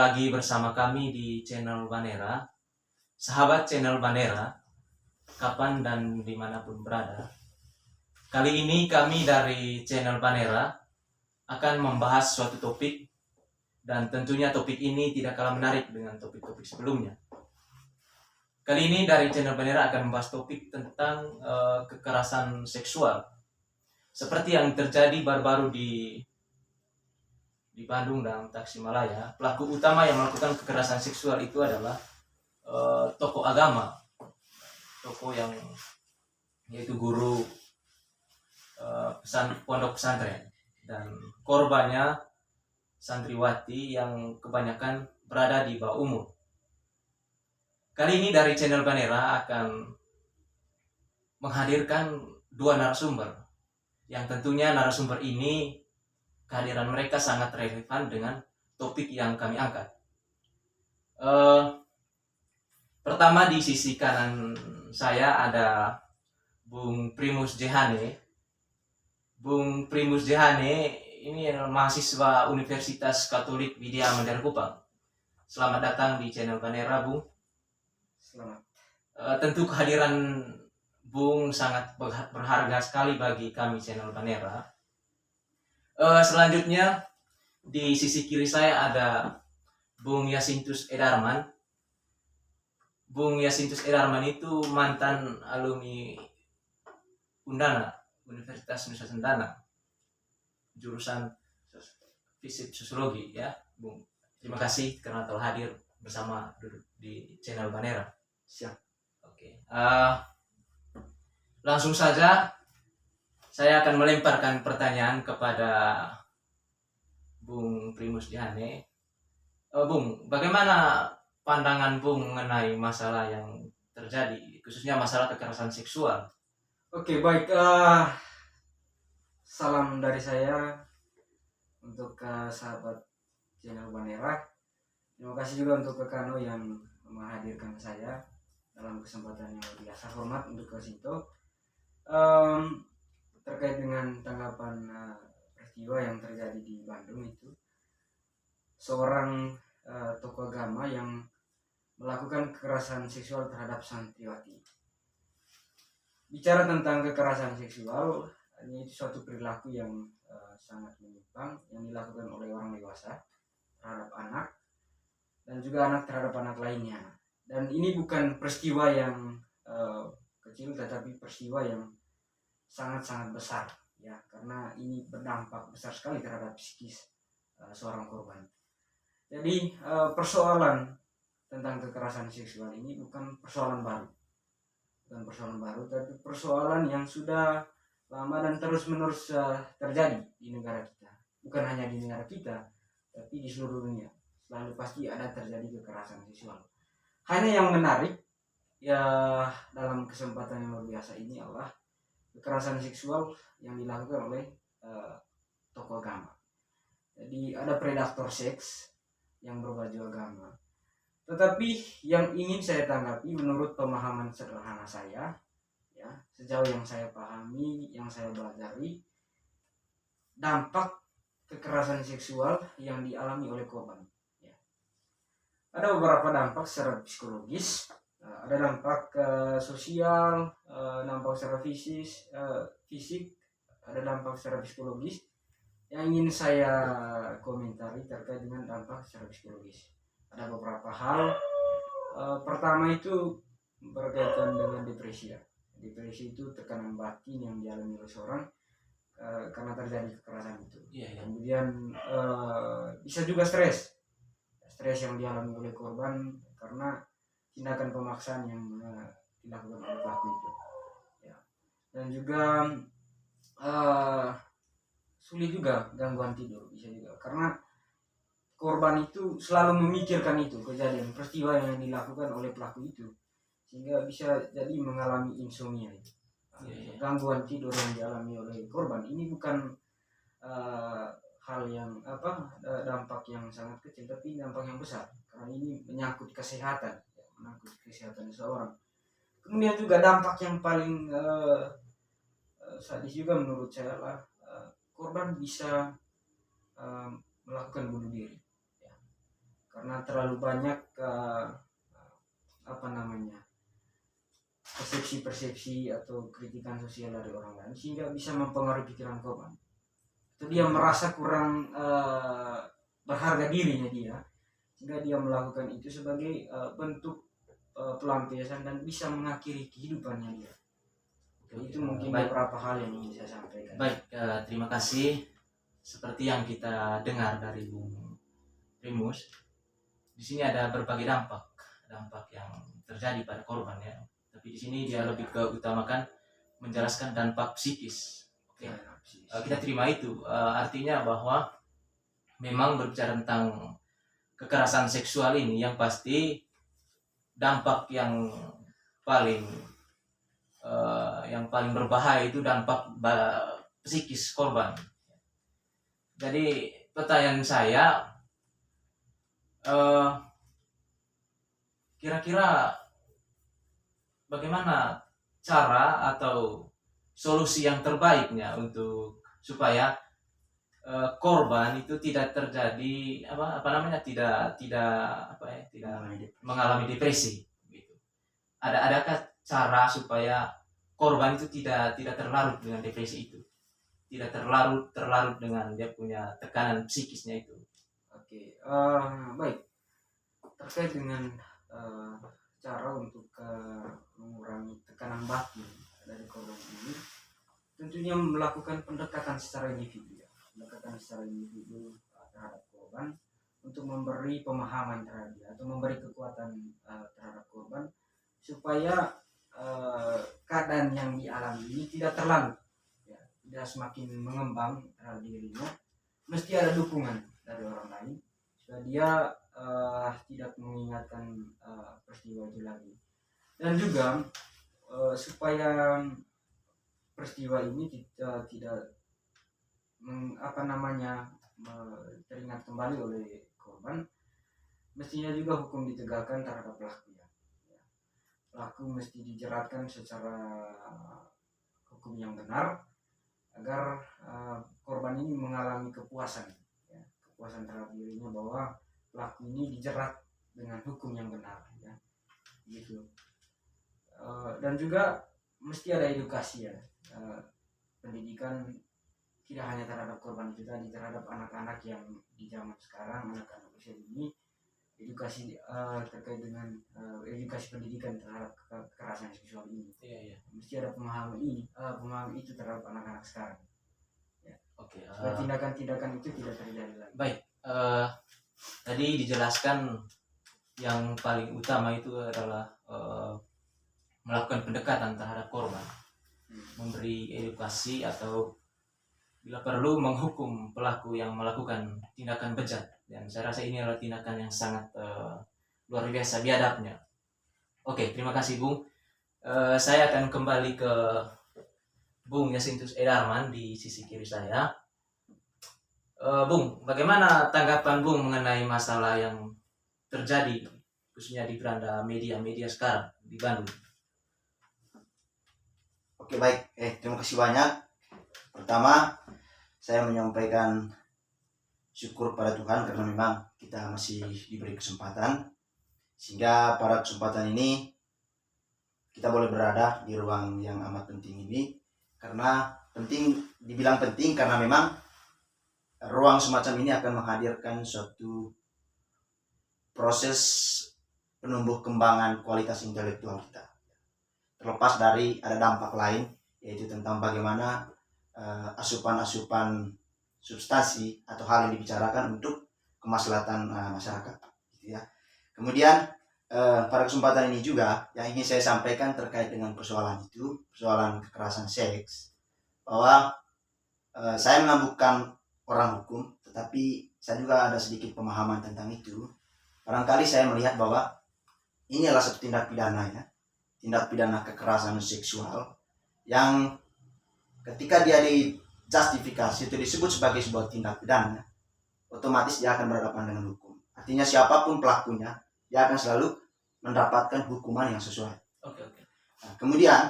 lagi bersama kami di channel Banera. Sahabat channel Banera, kapan dan dimanapun berada. Kali ini kami dari channel Banera akan membahas suatu topik, dan tentunya topik ini tidak kalah menarik dengan topik-topik sebelumnya. Kali ini dari channel Banera akan membahas topik tentang kekerasan seksual. Seperti yang terjadi baru-baru di Bandung dan Tasikmalaya, pelaku utama yang melakukan kekerasan seksual itu adalah tokoh agama, tokoh yang yaitu guru pondok pesantren, dan korbannya santriwati yang kebanyakan berada di bawah umur. Kali ini dari channel Banera akan menghadirkan dua narasumber, yang tentunya narasumber ini kehadiran mereka sangat relevan dengan topik yang kami angkat. Pertama, di sisi kanan saya ada Bung Primus Jehane. Bung Primus Jehane ini adalah mahasiswa Universitas Katolik Widya Mandar Kupang. Selamat datang di channel Banera, Bung. Selamat. Tentu kehadiran Bung sangat berharga sekali bagi kami channel Banera. Selanjutnya di sisi kiri saya ada Bung Yasintus Edarman. Bung Yasintus Edarman itu mantan alumni Undana, Universitas Nusa Sentana, jurusan Fisip Sosiologi, ya, Bung. Terima kasih karena telah hadir bersama di channel Banera. Siap. Oke. Langsung saja saya akan melemparkan pertanyaan kepada Bung Primus Jehane. Bung, bagaimana pandangan Bung mengenai masalah yang terjadi, khususnya masalah kekerasan seksual? Oke, baik. Salam dari saya untuk sahabat channel Banera. Terima kasih juga untuk Kano yang menghadirkan saya dalam kesempatan yang biasa. Hormat untuk Sinto. Terkait dengan tanggapan peristiwa yang terjadi di Bandung itu, seorang tokoh agama yang melakukan kekerasan seksual terhadap santriwati. Bicara tentang kekerasan seksual, ini suatu perilaku yang sangat menyimpang yang dilakukan oleh orang dewasa terhadap anak dan juga anak terhadap anak lainnya. Dan ini bukan peristiwa yang kecil, tetapi peristiwa yang sangat-sangat besar, ya, karena ini berdampak besar sekali terhadap psikis seorang korban. Jadi persoalan tentang kekerasan seksual ini bukan persoalan baru, tapi persoalan yang sudah lama dan terus-menerus terjadi di negara kita. Bukan hanya di negara kita, tapi di seluruh dunia. Selalu pasti ada terjadi kekerasan seksual. Hanya yang menarik, ya, dalam kesempatan yang luar biasa ini adalah kekerasan seksual yang dilakukan oleh tokoh agama. Jadi ada predator seks yang berbaju agama. Tetapi yang ingin saya tanggapi menurut pemahaman sederhana saya, ya, sejauh yang saya pahami, yang saya pelajari, dampak kekerasan seksual yang dialami oleh korban, ya. Ada beberapa dampak secara psikologis, ada dampak sosial, dampak secara fisik, ada dampak secara psikologis. Yang ingin saya komentari terkait dengan dampak secara psikologis, ada beberapa hal. Pertama itu berkaitan dengan depresi, ya. Depresi itu tekanan batin yang dialami oleh seorang karena terjadi kekerasan itu. Kemudian bisa juga stres yang dialami oleh korban karena tindakan pemaksaan yang dilakukan oleh pelaku itu, ya. Dan juga sulit juga gangguan tidur, bisa juga karena korban itu selalu memikirkan itu kejadian peristiwa yang dilakukan oleh pelaku itu, sehingga bisa jadi mengalami insomnia itu. Gangguan tidur yang dialami oleh korban ini bukan hal yang dampak yang sangat kecil, tapi dampak yang besar karena ini menyangkut kesehatan seseorang. Kemudian juga dampak yang paling sadis juga menurut saya adalah korban bisa melakukan bunuh diri, ya. karena terlalu banyak persepsi-persepsi atau kritikan sosial dari orang lain sehingga bisa mempengaruhi pikiran korban. Itu dia merasa kurang berharga dirinya dia, sehingga dia melakukan itu sebagai bentuk pelampiasan dan bisa mengakhiri kehidupannya dia. Itu mungkin Baik. beberapa hal yang ingin saya sampaikan. Baik, terima kasih. Seperti yang kita dengar dari Bung Primus, di sini ada berbagai dampak yang terjadi pada korban ya. Tapi di sini dia lebih keutamakan menjelaskan dampak psikis. Oke, kita terima itu. Artinya bahwa memang berbicara tentang kekerasan seksual ini yang pasti dampak yang paling berbahaya itu dampak psikis korban. Jadi pertanyaan saya, kira-kira bagaimana cara atau solusi yang terbaiknya untuk supaya korban itu tidak terjadi tidak mengalami depresi gitu. Adakah cara supaya korban itu tidak terlarut dengan depresi itu, tidak terlarut dengan dia punya tekanan psikisnya itu? Oke, baik, terkait dengan cara untuk mengurangi tekanan batin dari korban ini, tentunya melakukan pendekatan secara individu terhadap korban untuk memberi pemahaman terhadap dia atau memberi kekuatan terhadap korban supaya keadaan yang dialami ini tidak terlalu tidak semakin mengembang terhadap dirinya. Mesti ada dukungan dari orang lain supaya dia tidak mengingatkan peristiwa itu lagi, dan juga supaya peristiwa ini tidak teringat kembali oleh korban. Mestinya juga hukum ditegakkan terhadap pelaku ya. Pelaku mesti dijeratkan secara hukum yang benar agar korban ini mengalami kepuasan terhadap dirinya bahwa pelaku ini dijerat dengan hukum yang benar ya, gitu. Dan juga mesti ada edukasi ya, pendidikan tidak hanya terhadap korban itu tadi, terhadap anak-anak yang di zaman sekarang, anak-anak usia ini, edukasi terkait dengan edukasi pendidikan terhadap kekerasan seksual ini. Iya. Mesti ada pemahaman itu terhadap anak-anak sekarang. Ya. Oke. Supaya tindakan-tindakan itu tidak terjadi lagi. Baik. Tadi dijelaskan yang paling utama itu adalah melakukan pendekatan terhadap korban, memberi edukasi atau bila perlu menghukum pelaku yang melakukan tindakan bejat. Dan saya rasa ini adalah tindakan yang sangat luar biasa biadabnya. Oke, terima kasih Bung. Saya akan kembali ke Bung Yasintus Edarman di sisi kiri saya. Bung, bagaimana tanggapan Bung mengenai masalah yang terjadi khususnya di beranda media sekarang di Bandung? Oke, baik. Terima kasih banyak. Pertama, saya menyampaikan syukur pada Tuhan karena memang kita masih diberi kesempatan, sehingga pada kesempatan ini kita boleh berada di ruang yang amat penting ini. Dibilang penting karena memang ruang semacam ini akan menghadirkan suatu proses penumbuh kembangan kualitas intelektual kita. Terlepas dari ada dampak lain, yaitu tentang bagaimana asupan substansi atau hal yang dibicarakan untuk kemaslahatan masyarakat, gitu ya. Kemudian pada kesempatan ini juga yang ingin saya sampaikan terkait dengan persoalan kekerasan seks, bahwa saya bukan orang hukum, tetapi saya juga ada sedikit pemahaman tentang itu. Barangkali saya melihat bahwa ini adalah satu tindak pidana kekerasan seksual yang ketika dia dijustifikasi atau disebut sebagai sebuah tindak pidana, otomatis dia akan berhadapan dengan hukum. Artinya siapapun pelakunya, dia akan selalu mendapatkan hukuman yang sesuai. Oke. Nah, kemudian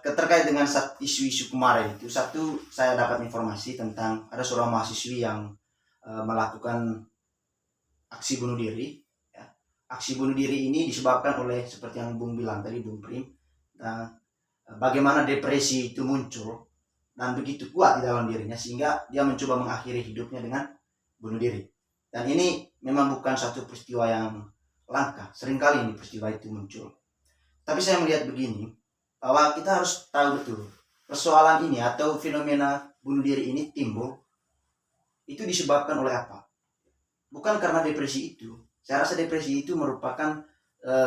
terkait dengan isu-isu kemarin itu, saya dapat informasi tentang ada seorang mahasiswi yang melakukan aksi bunuh diri. Ya. Aksi bunuh diri ini disebabkan oleh seperti yang Bung bilang tadi, Bung Prim, bagaimana depresi itu muncul dan begitu kuat di dalam dirinya sehingga dia mencoba mengakhiri hidupnya dengan bunuh diri. Dan ini memang bukan satu peristiwa yang langka, seringkali ini peristiwa itu muncul. Tapi saya melihat begini, bahwa kita harus tahu betul persoalan ini atau fenomena bunuh diri ini timbul itu disebabkan oleh apa? Bukan karena depresi itu. Saya rasa depresi itu merupakan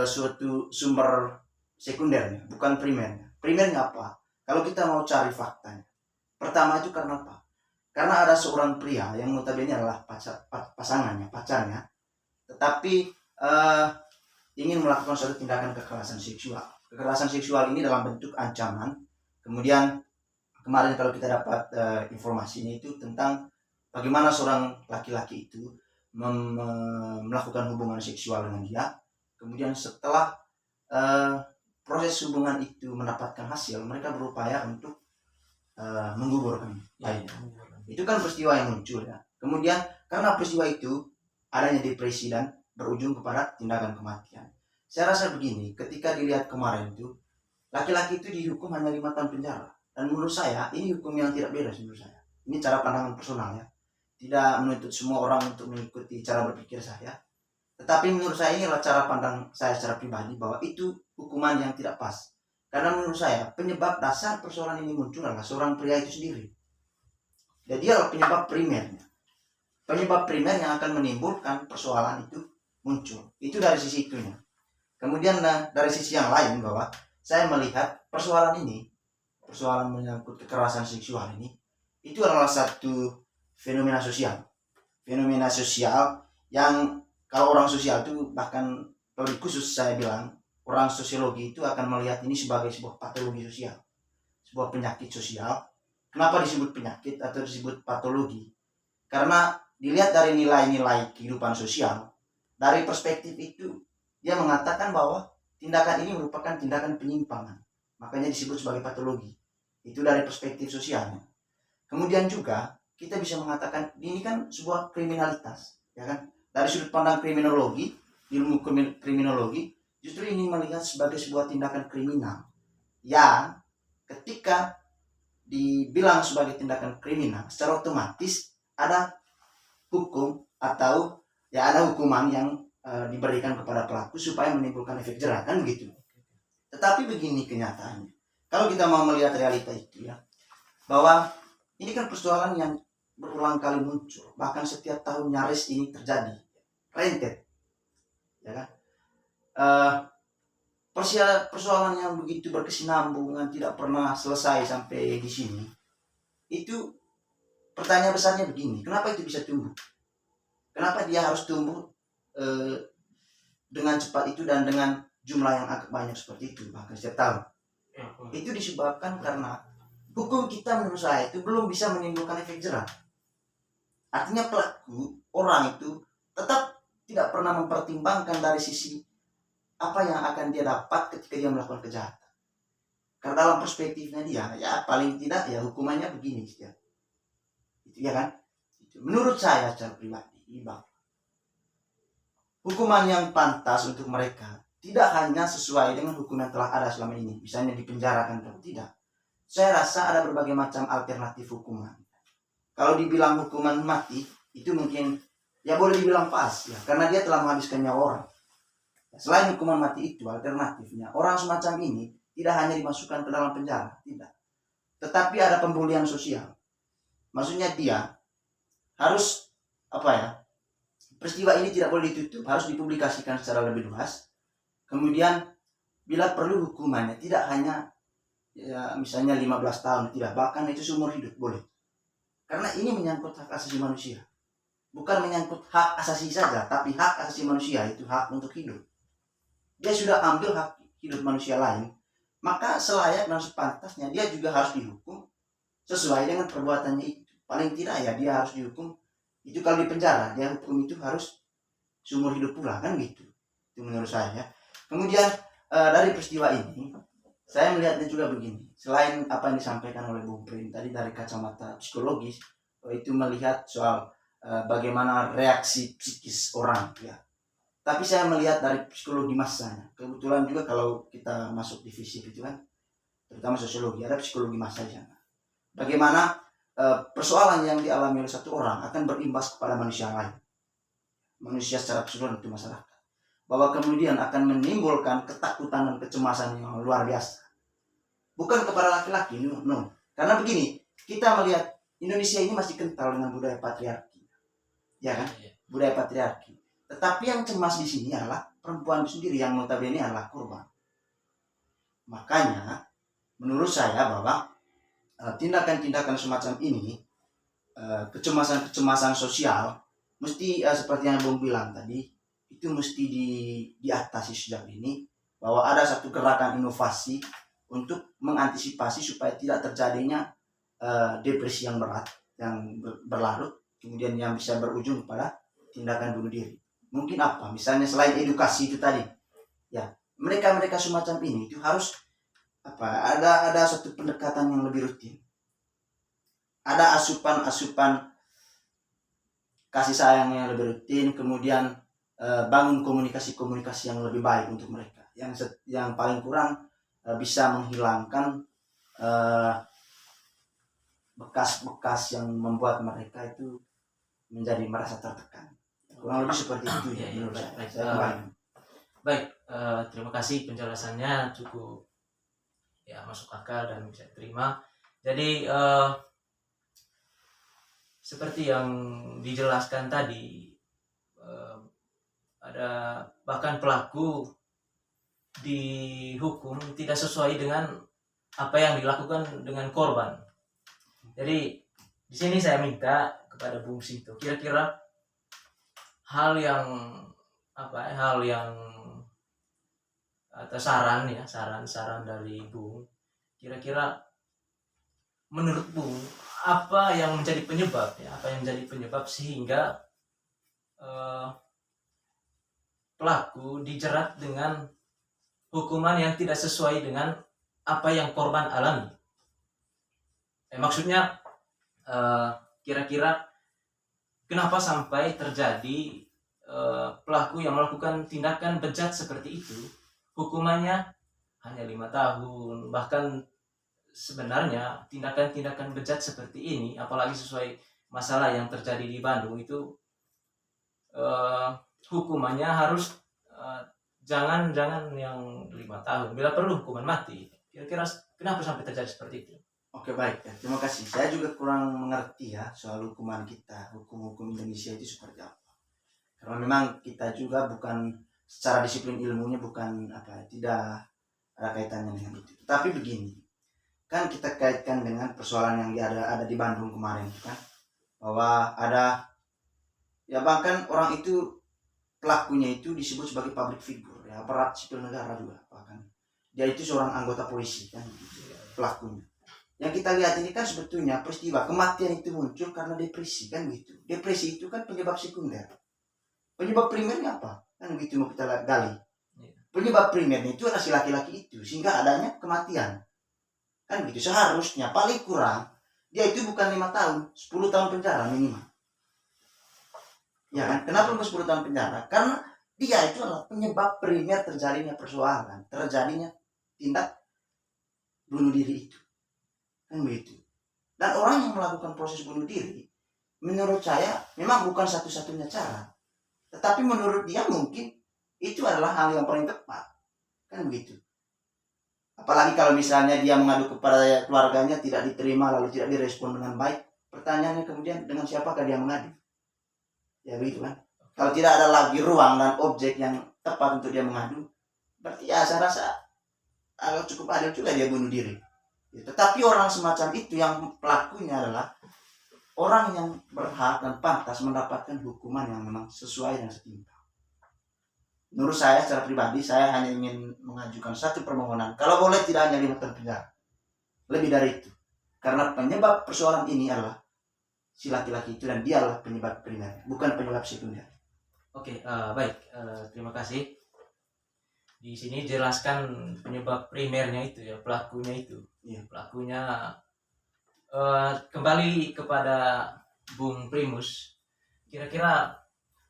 suatu sumber sekundernya, bukan primernya. Primernya apa? Kalau kita mau cari faktanya, pertama itu karena apa? Karena ada seorang pria yang notabene adalah pacarnya, tetapi ingin melakukan suatu tindakan kekerasan seksual. Kekerasan seksual ini dalam bentuk ancaman. Kemudian kemarin kalau kita dapat informasinya itu tentang bagaimana seorang laki-laki itu melakukan hubungan seksual dengan dia. Kemudian setelah proses hubungan itu mendapatkan hasil, mereka berupaya untuk menggugurkan bayinya. Itu kan peristiwa yang muncul ya. Kemudian karena peristiwa itu adanya depresi dan berujung kepada tindakan kematian. Saya rasa begini, ketika dilihat kemarin itu, laki-laki itu dihukum hanya 5 tahun penjara. Dan menurut saya, ini hukum yang tidak bebas menurut saya. Ini cara pandangan personal ya. Tidak menuntut semua orang untuk mengikuti cara berpikir saya. Tetapi menurut saya ini adalah cara pandang saya secara pribadi bahwa itu hukuman yang tidak pas. Karena menurut saya, penyebab dasar persoalan ini muncul adalah seorang pria itu sendiri. Dan dia adalah penyebab primernya. Penyebab primer yang akan menimbulkan persoalan itu muncul. Itu dari sisi itunya. Kemudian dari sisi yang lain bahwa saya melihat persoalan ini, persoalan menyangkut kekerasan seksual ini, itu adalah satu fenomena sosial. Fenomena sosial yang kalau orang sosial itu bahkan lebih khusus saya bilang, orang sosiologi itu akan melihat ini sebagai sebuah patologi sosial. Sebuah penyakit sosial. Kenapa disebut penyakit atau disebut patologi? Karena dilihat dari nilai-nilai kehidupan sosial, dari perspektif itu dia mengatakan bahwa tindakan ini merupakan tindakan penyimpangan. Makanya disebut sebagai patologi. Itu dari perspektif sosialnya. Kemudian juga kita bisa mengatakan ini kan sebuah kriminalitas, ya kan? Dari sudut pandang kriminologi, ilmu kriminologi, justru ini melihat sebagai sebuah tindakan kriminal yang ketika dibilang sebagai tindakan kriminal, secara otomatis ada hukum atau ya ada hukuman yang diberikan kepada pelaku supaya menimbulkan efek jerah, kan begitu. Tetapi begini kenyataannya, kalau kita mau melihat realita itu ya, bahwa ini kan persoalan yang berulang kali muncul, bahkan setiap tahun nyaris ini terjadi, rentet, ya kan? Persoalan yang begitu berkesinambungan tidak pernah selesai sampai di sini. Itu pertanyaan besarnya begini, kenapa itu bisa tumbuh? Kenapa dia harus tumbuh dengan cepat itu dan dengan jumlah yang agak banyak seperti itu bahkan setiap tahun? Itu disebabkan karena hukum kita menurut saya itu belum bisa menimbulkan efek jerah. Artinya pelaku orang itu tetap tidak pernah mempertimbangkan dari sisi apa yang akan dia dapat ketika dia melakukan kejahatan. Karena dalam perspektifnya dia, ya paling tidak ya hukumannya begini ya. Itu ya kan? Menurut saya secara pribadi, Bang, hukuman yang pantas untuk mereka tidak hanya sesuai dengan hukum yang telah ada selama ini, misalnya dipenjarakan atau tidak. Saya rasa ada berbagai macam alternatif hukuman. Kalau dibilang hukuman mati, itu mungkin ya boleh dibilang pas ya, karena dia telah menghabiskan nyawa orang. Selain hukuman mati itu alternatifnya, orang semacam ini tidak hanya dimasukkan ke dalam penjara, tidak. Tetapi ada pembulian sosial. Maksudnya dia harus peristiwa ini tidak boleh ditutup, harus dipublikasikan secara lebih luas. Kemudian bila perlu hukumannya tidak hanya ya misalnya 15 tahun, tidak, bahkan itu seumur hidup boleh. Karena ini menyangkut hak asasi manusia. Bukan menyangkut hak asasi saja, tapi hak asasi manusia itu hak untuk hidup. Dia sudah ambil hak hidup manusia lain, maka selayak dan sepantasnya dia juga harus dihukum sesuai dengan perbuatannya itu. Paling tidak ya dia harus dihukum itu, kalau di penjara dia hukum itu harus seumur hidup pula, kan gitu. Itu menurut saya. Kemudian dari peristiwa ini saya melihatnya juga begini, selain apa yang disampaikan oleh Bung Prim tadi dari kacamata psikologis, itu melihat soal bagaimana reaksi psikis orang ya. Tapi saya melihat dari psikologi masanya. Kebetulan juga kalau kita masuk divisi itu kan, terutama sosiologi, ada psikologi massa di sana. Bagaimana persoalan yang dialami oleh satu orang akan berimbas kepada manusia lain, manusia secara keseluruhan itu masyarakat. Bahwa kemudian akan menimbulkan ketakutan dan kecemasan yang luar biasa. Bukan kepada laki-laki, no. Karena begini, kita melihat Indonesia ini masih kental dengan budaya patriarki, ya kan? Budaya patriarki. Tetapi yang cemas di sini adalah perempuan itu sendiri yang notabene adalah korban. Makanya, menurut saya bahwa tindakan-tindakan semacam ini, kecemasan-kecemasan sosial, mesti seperti yang Bung bilang tadi, itu mesti diatasi sejak ini, bahwa ada satu gerakan inovasi untuk mengantisipasi supaya tidak terjadinya depresi yang berat, yang berlarut, kemudian yang bisa berujung pada tindakan bunuh diri. Mungkin apa? Misalnya selain edukasi itu tadi, ya mereka semacam ini itu harus apa? Ada satu pendekatan yang lebih rutin. Ada asupan kasih sayang yang lebih rutin, kemudian bangun komunikasi yang lebih baik untuk mereka. Yang paling kurang bisa menghilangkan bekas-bekas yang membuat mereka itu menjadi merasa tertekan. Kurang lebih seperti itu ya, menurut saya. Baik, terima kasih penjelasannya cukup ya masuk akal dan bisa diterima. Jadi seperti yang dijelaskan tadi, ada bahkan pelaku dihukum tidak sesuai dengan apa yang dilakukan dengan korban. Jadi di sini saya minta kepada Bung Sinto, kira-kira hal yang atau saran dari Bung, kira-kira menurut Bung apa yang menjadi penyebab sehingga pelaku dijerat dengan hukuman yang tidak sesuai dengan apa yang korban alami. Maksudnya kira-kira kenapa sampai terjadi pelaku yang melakukan tindakan bejat seperti itu hukumannya hanya 5 tahun, bahkan sebenarnya tindakan-tindakan bejat seperti ini, apalagi sesuai masalah yang terjadi di Bandung itu, hukumannya harus jangan yang 5 tahun, bila perlu hukuman mati. Kira-kira kenapa sampai terjadi seperti itu? Oke, baik ya, terima kasih. Saya juga kurang mengerti ya soal hukuman kita, hukum-hukum Indonesia itu seperti apa. Karena memang kita juga bukan secara disiplin ilmunya tidak ada kaitannya dengan itu. Tetapi begini, kan kita kaitkan dengan persoalan yang ada di Bandung kemarin kan, bahwa ada ya bahkan orang itu pelakunya itu disebut sebagai public figure ya, aparat sipil negara juga, bahkan dia itu seorang anggota polisi kan gitu, pelakunya. Yang kita lihat ini kan sebetulnya peristiwa kematian itu muncul karena depresi kan gitu. Depresi itu kan penyebab sekunder. Penyebab primernya apa? Kan begitu mau kita gali. Penyebab primernya itu adalah si laki-laki itu, sehingga adanya kematian. Kan gitu. Seharusnya paling kurang dia itu bukan 5 tahun, 10 tahun penjara minimal. Ya kan? Kenapa 10 tahun penjara? Karena dia itu adalah penyebab primer terjadinya persoalan, terjadinya tindak bunuh diri itu. Kan begitu. Dan orang yang melakukan proses bunuh diri, menurut saya memang bukan satu-satunya cara. Tetapi menurut dia mungkin itu adalah hal yang paling tepat. Kan begitu. Apalagi kalau misalnya dia mengadu kepada keluarganya tidak diterima lalu tidak direspon dengan baik. Pertanyaannya kemudian dengan siapakah dia mengadu? Ya begitu kan. Kalau tidak ada lagi ruang dan objek yang tepat untuk dia mengadu, berarti ya saya rasa cukup adil juga dia bunuh diri. Tetapi orang semacam itu yang pelakunya adalah orang yang berhak dan pantas mendapatkan hukuman yang memang sesuai dan setimpal. Menurut saya secara pribadi, saya hanya ingin mengajukan satu permohonan. Kalau boleh tidak hanya 5 tahun penjara. Lebih dari itu. Karena penyebab persoalan ini adalah si laki-laki itu dan dia adalah penyebab primer, bukan penyebab sekunder. Oke, baik. Terima kasih. Di sini jelaskan penyebab primernya itu ya, pelakunya itu. Iya. Pelakunya kembali kepada Bung Primus. kira-kira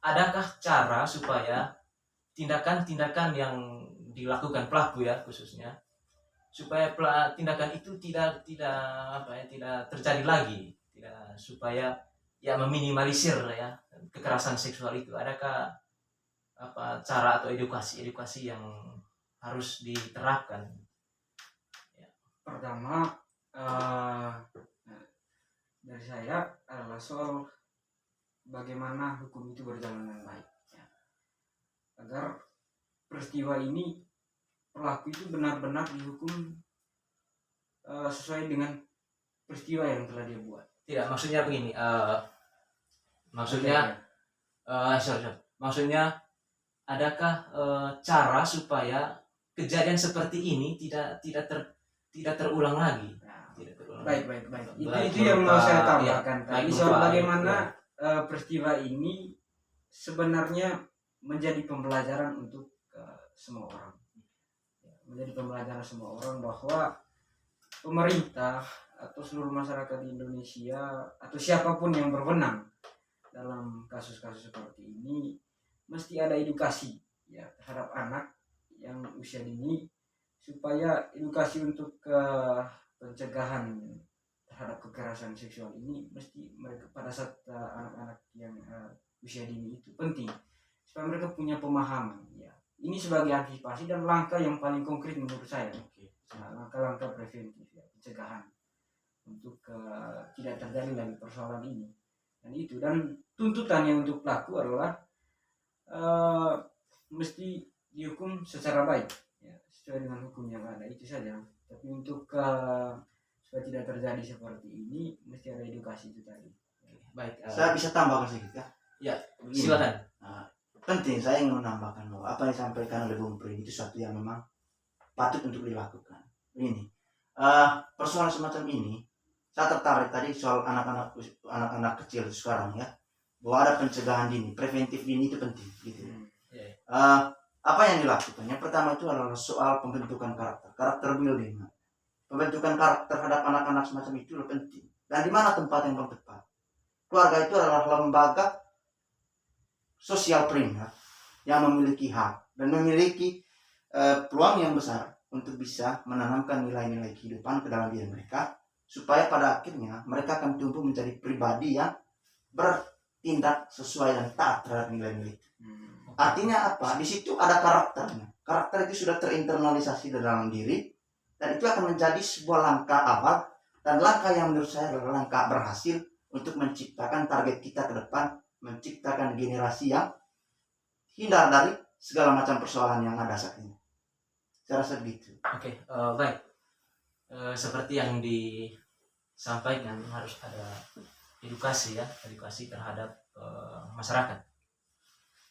adakah cara supaya tindakan-tindakan yang dilakukan pelaku ya khususnya supaya tindakan itu tidak terjadi lagi, tidak, supaya ya meminimalisir ya kekerasan seksual itu. Adakah cara atau edukasi yang harus diterapkan? Pertama, dari saya adalah soal bagaimana hukum itu berjalan dengan baik, ya. Agar peristiwa ini pelaku itu benar-benar dihukum sesuai dengan peristiwa yang telah dia buat. Tidak, maksudnya begini, maksudnya sorry. Maksudnya adakah cara supaya kejadian seperti ini tidak terulang lagi? Nah, Tidak terulang. baik. Baik, Itu yang mau saya berupa, tambahkan ya, tadi baik, soal berupa, bagaimana ya. peristiwa ini sebenarnya menjadi pembelajaran untuk semua orang. Menjadi pembelajaran semua orang bahwa pemerintah atau seluruh masyarakat di Indonesia atau siapapun yang berwenang dalam kasus-kasus seperti ini mesti ada edukasi ya terhadap anak yang usia dini, supaya edukasi untuk pencegahan terhadap kekerasan seksual ini mesti mereka pada saat anak-anak yang usia dini itu penting supaya mereka punya pemahaman ya. Ini sebagai antisipasi dan langkah yang paling konkret menurut saya. Langkah-langkah preventif ya, pencegahan untuk tidak terjadi lagi persoalan ini. Dan tuntutannya untuk pelaku adalah mesti dihukum secara baik ya, sesuai dengan hukum yang ada, itu saja. Tapi untuk supaya tidak terjadi seperti ini mesti ada edukasi itu tadi. Baik, Saya bisa tambahkan sedikit ya. Ya, Begini. silakan. Penting saya ingin menambahkan bahwa apa yang disampaikan oleh Bung Pri itu satu yang memang patut untuk dilakukan. Ini persoalan semacam ini, saya tertarik tadi soal anak-anak kecil sekarang ya, bahwa ada pencegahan dini, preventif dini itu penting gitu. Apa yang dilakukan? Yang pertama itu adalah soal pembentukan karakter building. Pembentukan karakter terhadap anak-anak semacam itu adalah penting. Dan di mana tempat yang tepat? Keluarga itu adalah lembaga sosial primer yang memiliki hak dan memiliki peluang yang besar untuk bisa menanamkan nilai-nilai kehidupan ke dalam diri mereka, supaya pada akhirnya mereka akan tumbuh menjadi pribadi yang bertindak sesuai dan taat terhadap nilai-nilai itu. Artinya apa? Di situ ada karakternya. Karakter itu sudah terinternalisasi di dalam diri, dan itu akan menjadi sebuah langkah awal dan langkah yang menurut saya adalah langkah berhasil untuk menciptakan target kita ke depan, menciptakan generasi yang hindar dari segala macam persoalan yang ada saat ini. Saya rasa begitu. Oke, baik. Seperti yang disampaikan, harus ada edukasi terhadap masyarakat.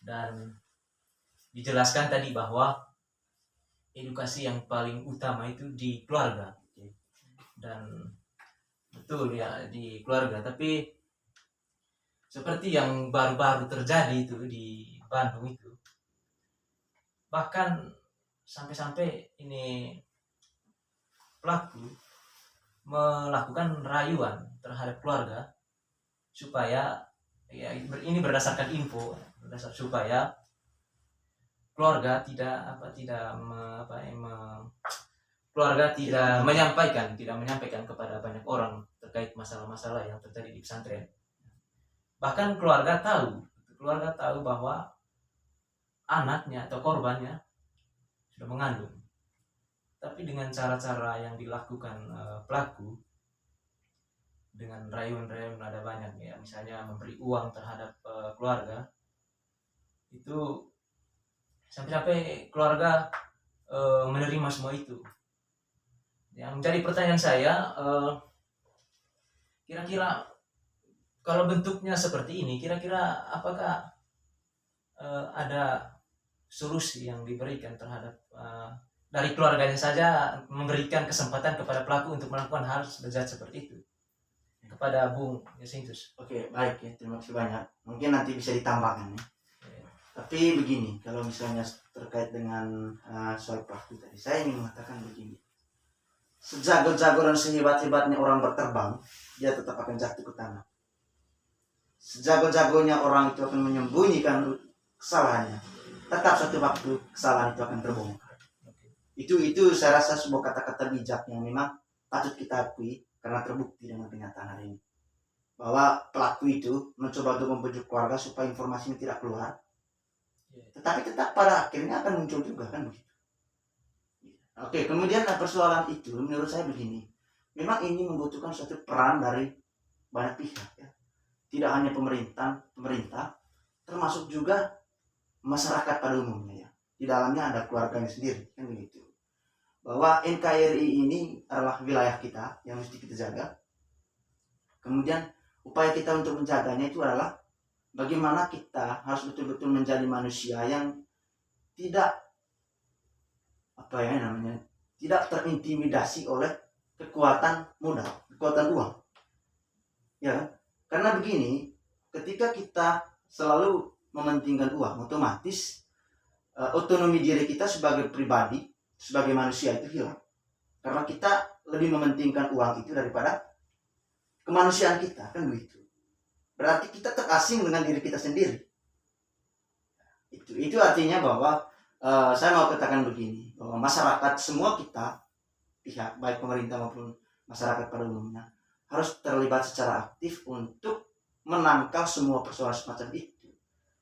Dan dijelaskan tadi bahwa edukasi yang paling utama itu di keluarga. Dan betul ya, di keluarga. Tapi seperti yang baru-baru terjadi itu di Bandung itu, bahkan sampai-sampai ini pelaku melakukan rayuan terhadap keluarga supaya ya, ini berdasarkan info, supaya keluarga keluarga tidak menyampaikan kepada banyak orang terkait masalah-masalah yang terjadi di pesantren. Bahkan keluarga tahu bahwa anaknya atau korbannya sudah mengandung. Tapi dengan cara-cara yang dilakukan pelaku, dengan rayuan-rayuan ada banyak ya, misalnya memberi uang terhadap keluarga, itu sampai keluarga menerima semua itu. Yang menjadi pertanyaan saya, kira-kira kalau bentuknya seperti ini, kira-kira apakah ada solusi yang diberikan terhadap dari keluarganya saja, memberikan kesempatan kepada pelaku untuk melakukan hal bejat seperti itu? Kepada Bung Yasintus. Oke, baik ya, terima kasih banyak. Mungkin nanti bisa ditambahkan ya. Tapi begini, kalau misalnya terkait dengan soal pelaku tadi, saya ingin mengatakan begini. Sejago-jago dan sehebat-hebatnya orang berterbang, dia tetap akan jatuh ke tanah. sejago-jagonya orang itu akan menyembunyikan kesalahannya, tetap suatu waktu kesalahan itu akan terbongkar. Itu saya rasa sebuah kata-kata bijak yang memang patut kita akui karena terbukti dengan kenyataan hari ini. Bahwa pelaku itu mencoba untuk membujuk keluarga supaya informasi ini tidak keluar, tetapi tetap pada akhirnya akan muncul juga kan begitu. Oke, kemudian persoalan itu menurut saya begini, memang ini membutuhkan suatu peran dari banyak pihak ya. Tidak hanya pemerintah, termasuk juga masyarakat pada umumnya ya. Di dalamnya ada keluarganya sendiri kan begitu. Bahwa NKRI ini adalah wilayah kita yang mesti kita jaga. Kemudian upaya kita untuk menjaganya itu adalah bagaimana kita harus betul-betul menjadi manusia yang tidak tidak terintimidasi oleh kekuatan modal, kekuatan uang. Ya, karena begini, ketika kita selalu mementingkan uang, otomatis otonomi diri kita sebagai pribadi, sebagai manusia itu hilang. Karena kita lebih mementingkan uang itu daripada kemanusiaan kita, kan begitu. Berarti kita terasing dengan diri kita sendiri. Itu artinya bahwa saya mau katakan begini, bahwa masyarakat semua kita, pihak baik pemerintah maupun masyarakat pada umumnya, harus terlibat secara aktif untuk menangkal semua persoalan semacam itu.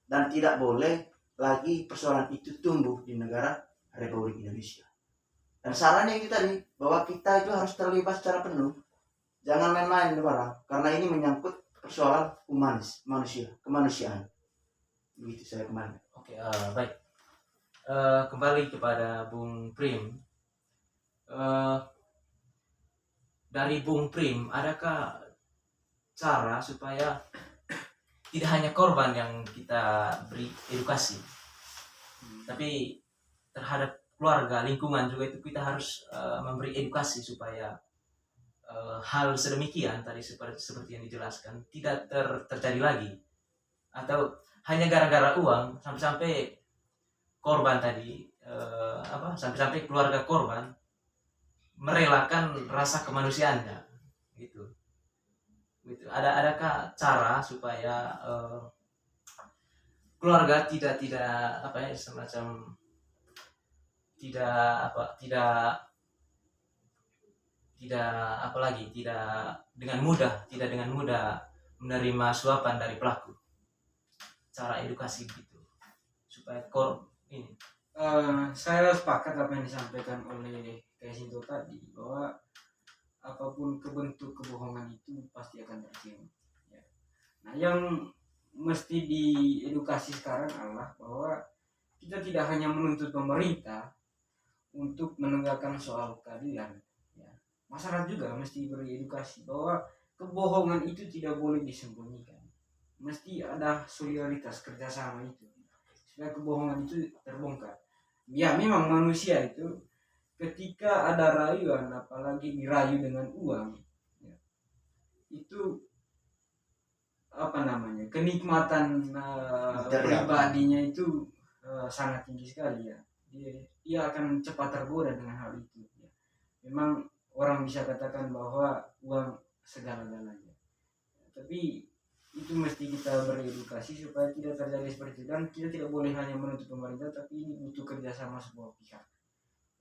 Dan tidak boleh lagi persoalan itu tumbuh di negara Republik Indonesia. Dan sarannya itu tadi, bahwa kita itu harus terlibat secara penuh. Jangan main-main barang, karena ini menyangkut persoalan manusia, kemanusiaan. Begitu saya kemarin. Oke, baik. Kembali kepada Bung Prim. Dari Bung Prim, adakah cara supaya tidak hanya korban yang kita beri edukasi, tapi terhadap keluarga, lingkungan juga itu kita harus memberi edukasi supaya hal sedemikian tadi seperti yang dijelaskan tidak terjadi lagi, atau hanya gara-gara uang sampai korban tadi sampai keluarga korban merelakan rasa kemanusiaannya gitu. Adakah cara supaya keluarga tidak semacam tidak dengan mudah menerima suapan dari pelaku, cara edukasi gitu supaya ini. Saya sepakat apa yang disampaikan oleh Kesinto tadi, bahwa apapun bentuk kebohongan itu pasti akan tercium ya. Nah, yang mesti diedukasi sekarang adalah bahwa kita tidak hanya menuntut pemerintah untuk menegakkan soal keadilan ya. Masyarakat juga mesti beredukasi bahwa kebohongan itu tidak boleh disembunyikan, mesti ada solidaritas kerjasama itu supaya kebohongan itu terbongkar. Ya memang manusia itu ketika ada rayuan, apalagi dirayu dengan uang ya, itu kenikmatan pribadinya itu sangat tinggi sekali ya. Dia akan cepat tergoda dengan hal itu ya. Memang orang bisa katakan bahwa uang segala-galanya, tapi itu mesti kita beredukasi supaya tidak terjadi seperti itu. Dan kita tidak boleh hanya menuntut pemerintah, tapi ini butuh kerjasama semua pihak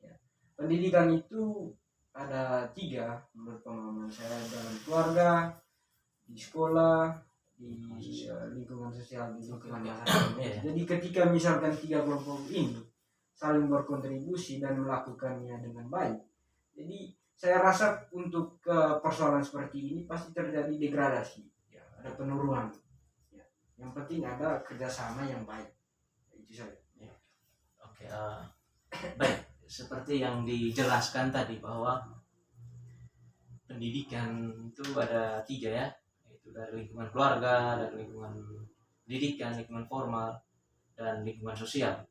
ya. Pendidikan itu ada 3 menurut pengalaman saya, dalam keluarga, di sekolah, di lingkungan sosial, di lingkungan masyarakat. Jadi ketika misalkan 3 kelompok ini saling berkontribusi dan melakukannya dengan baik, jadi saya rasa untuk persoalan seperti ini pasti terjadi degradasi ya, ada penurunan ya. Yang penting ada kerjasama yang baik, itu saja ya. Oke, baik, seperti yang dijelaskan tadi bahwa pendidikan itu ada 3 ya, yaitu dari lingkungan keluarga, dari lingkungan pendidikan, lingkungan formal, dan lingkungan sosial.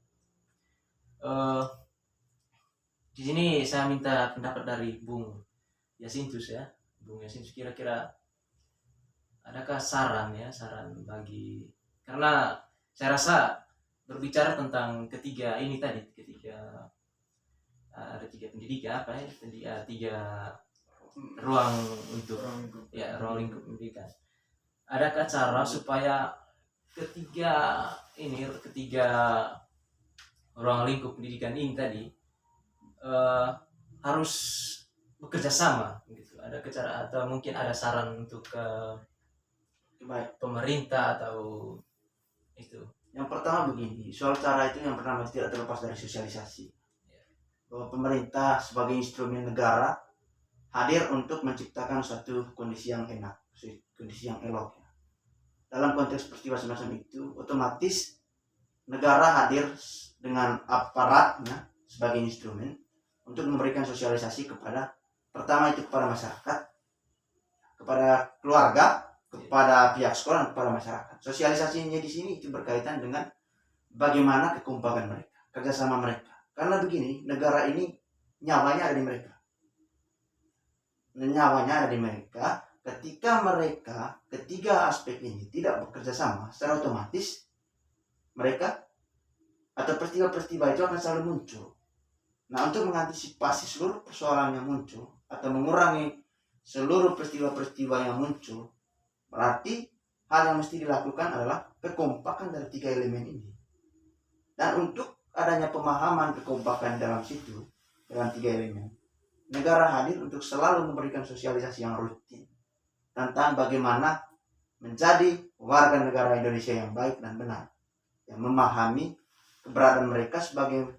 Di sini saya minta pendapat dari Bung Yasintus ya. Bung Yasintus, kira-kira adakah saran bagi, karena saya rasa berbicara tentang ketiga ini tadi, ada 3 pendidikan tiga ruang untuk ruang lingkup pendidikan. adakah cara supaya ketiga ruang lingkup pendidikan ini tadi harus bekerja sama gitu? Ada cara atau mungkin ada saran untuk Baik. pemerintah atau itu? Yang pertama begini, soal cara itu yang pertama tidak terlepas dari sosialisasi. Bahwa pemerintah sebagai instrumen negara hadir untuk menciptakan suatu kondisi yang enak, kondisi yang elok. Dalam konteks peristiwa semacam itu, otomatis negara hadir dengan aparatnya sebagai instrumen untuk memberikan sosialisasi kepada, pertama itu kepada masyarakat, kepada keluarga, kepada pihak sekolah, dan kepada masyarakat. Sosialisasinya di sini itu berkaitan dengan bagaimana kekompakan mereka, kerjasama mereka. Karena begini, negara ini nyawanya ada di mereka. Nyawanya ada di mereka. Ketika mereka, ketiga aspek ini tidak bekerja sama, secara otomatis mereka atau peristiwa-peristiwa itu akan selalu muncul. Nah, untuk mengantisipasi seluruh persoalan yang muncul atau mengurangi seluruh peristiwa-peristiwa yang muncul, berarti hal yang mesti dilakukan adalah kekompakan dari tiga elemen ini. Dan untuk adanya pemahaman kekompakan dalam situ, dalam tiga elemen, negara hadir untuk selalu memberikan sosialisasi yang rutin tentang bagaimana menjadi warga negara Indonesia yang baik dan benar, yang memahami keberadaan mereka sebagai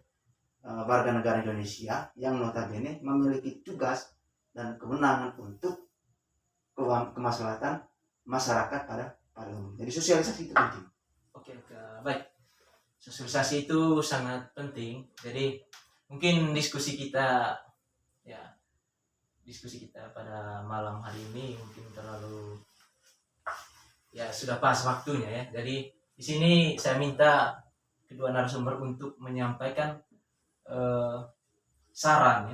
warga negara Indonesia yang notabene memiliki tugas dan kewenangan untuk kemaslahatan masyarakat pada umumnya. Jadi sosialisasi itu penting. Oke, baik. Sosialisasi itu sangat penting. Jadi mungkin diskusi kita pada malam hari ini mungkin terlalu sudah pas waktunya ya. Jadi di sini saya minta kedua narasumber untuk menyampaikan saran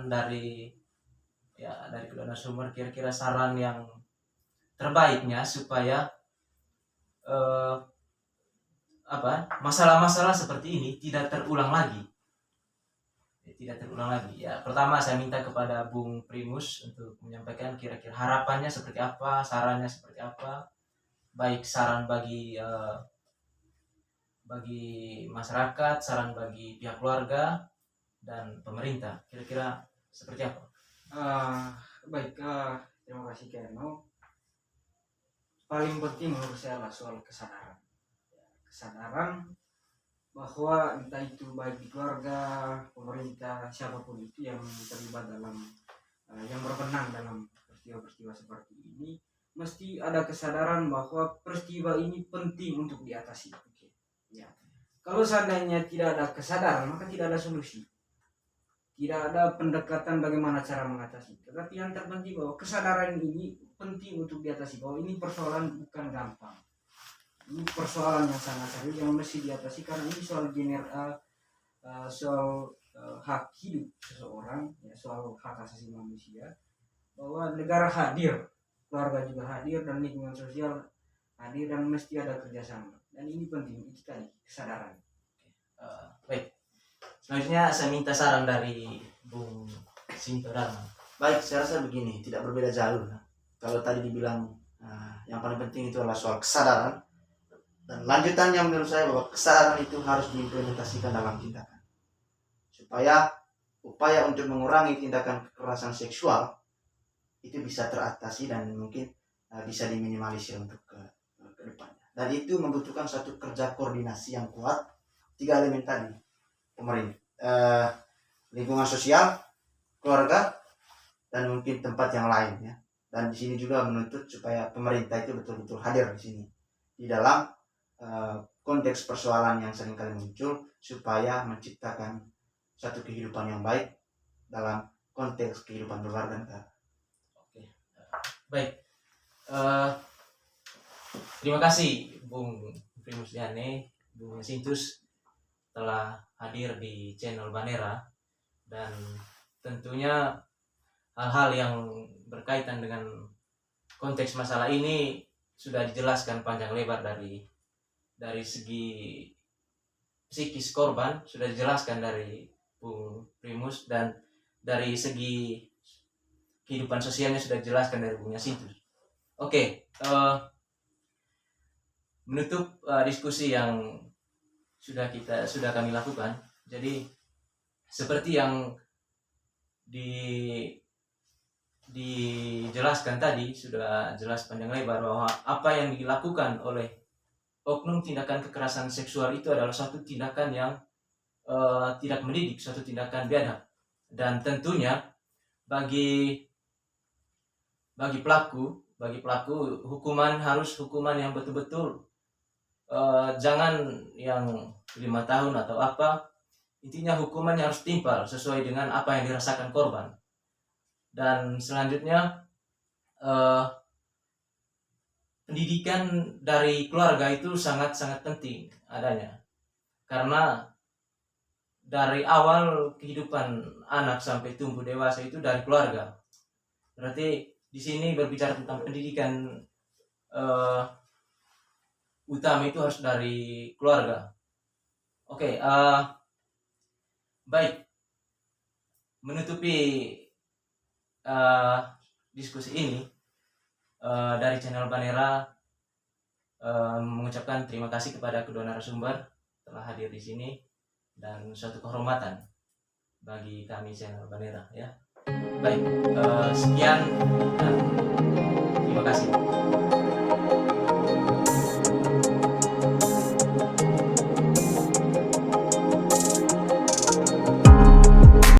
dari kedua narasumber, kira-kira saran yang terbaiknya supaya masalah-masalah seperti ini tidak terulang lagi. Ya, pertama saya minta kepada Bung Primus untuk menyampaikan kira-kira harapannya seperti apa, sarannya seperti apa, baik saran bagi masyarakat, saran bagi pihak keluarga dan pemerintah, kira-kira seperti apa? Baik, terima kasih Keno. Paling penting menurut saya adalah soal kesadaran bahwa entah itu baik di keluarga, pemerintah, siapapun itu yang terlibat dalam yang berwenang dalam peristiwa-peristiwa seperti ini, mesti ada kesadaran bahwa peristiwa ini penting untuk diatasi. Ya. Kalau seandainya tidak ada kesadaran, maka tidak ada solusi. Tidak ada pendekatan bagaimana cara mengatasi. Tetapi yang terpenting bahwa kesadaran ini penting untuk diatasi, bahwa ini persoalan bukan gampang. Ini persoalan yang sangat serius yang mesti diatasi, karena ini soal hak hidup seseorang, ya, soal hak asasi manusia, bahwa negara hadir, keluarga juga hadir, dan lingkungan sosial hadir, dan mesti ada kerjasama. Dan ini penting, itu tadi kesadaran. Baik. Selanjutnya saya minta saran dari Bung Sinto Dharma. Baik, saya rasa begini, tidak berbeda jauh. Kalau tadi dibilang yang paling penting itu adalah soal kesadaran, dan lanjutannya menurut saya bahwa kesadaran itu harus diimplementasikan dalam tindakan, supaya upaya untuk mengurangi tindakan kekerasan seksual itu bisa teratasi dan mungkin bisa diminimalisir untuk ke depannya. Dan itu membutuhkan satu kerja koordinasi yang kuat, tiga elemen tadi, pemerintah, lingkungan sosial, keluarga, dan mungkin tempat yang lain ya. Dan di sini juga menuntut supaya pemerintah itu betul-betul hadir di sini di dalam konteks persoalan yang seringkali muncul, supaya menciptakan satu kehidupan yang baik dalam konteks kehidupan berwarga negara. Oke, baik. Terima kasih Bung Primus Diane, Bung Sintus telah hadir di channel Banera, dan tentunya hal-hal yang berkaitan dengan konteks masalah ini sudah dijelaskan panjang lebar dari segi psikis korban, sudah dijelaskan dari Bung Primus, dan dari segi kehidupan sosialnya sudah dijelaskan dari Bung Sintus. Oke, menutup diskusi yang sudah kami lakukan. Jadi seperti yang dijelaskan tadi, sudah jelas panjang lebar bahwa apa yang dilakukan oleh oknum tindakan kekerasan seksual itu adalah suatu tindakan yang tidak mendidik, suatu tindakan biadab. Dan tentunya bagi pelaku hukuman harus hukuman yang betul-betul jangan yang 5 tahun atau apa. Intinya hukumannya harus timpal sesuai dengan apa yang dirasakan korban. Dan selanjutnya pendidikan dari keluarga itu sangat-sangat penting adanya, karena dari awal kehidupan anak sampai tumbuh dewasa itu dari keluarga. Berarti di sini berbicara tentang pendidikan utama itu harus dari keluarga. Oke, baik. Menutupi diskusi ini dari channel Banera mengucapkan terima kasih kepada kedua narasumber telah hadir di sini dan suatu kehormatan bagi kami channel Banera ya. Baik, sekian dan